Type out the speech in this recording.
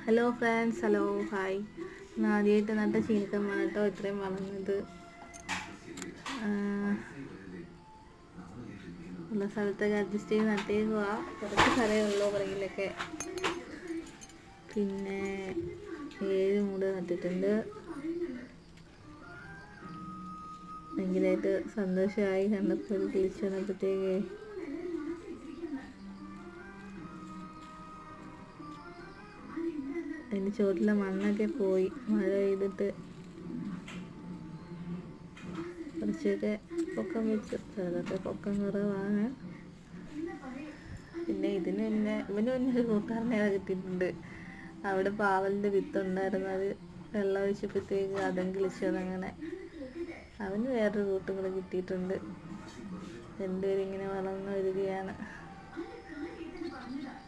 Hello friends, hello hi. ആദ്യമായിട്ട് നട്ട ചീനിക്കമ്പാണ് കേട്ടോ ഇത്രയും വളർന്നത്. ഉള്ള സ്ഥലത്തൊക്കെ അഡ്ജസ്റ്റ് ചെയ്ത് നട്ടേക്കുക. കുറച്ച് സ്ഥലമേ ഉള്ളൂ പുറകിലൊക്കെ. പിന്നെ 7 മൂട് നട്ടിട്ടുണ്ട്. ഭയങ്കരമായിട്ട് സന്തോഷമായി കണ്ടപ്പോൾ കിളിച്ചു വന്നപ്പോഴത്തേക്ക്. അതിൻ്റെ ചുവട്ടിലെ മണ്ണൊക്കെ പോയി, മഴ പെയ്തിട്ട് കുറച്ചൊക്കെ പൊക്കം വെച്ചു. ചിലതൊക്കെ പൊക്കം കുറവാണ്. പിന്നെ ഇവന് ഒരു കൂട്ടുകാരനെ കിട്ടിയിട്ടുണ്ട്. അവിടെ പാവലിൻ്റെ വിത്തുണ്ടായിരുന്നു, അത് വെള്ളം ഒഴിച്ചപ്പോഴത്തേക്ക് അതും കിളിച്ചു വന്നങ്ങനെ. അവന് വേറൊരു കൂട്ടുകൾ കിട്ടിയിട്ടുണ്ട്. രണ്ടുപേരും ഇങ്ങനെ വളർന്നു വരികയാണ്.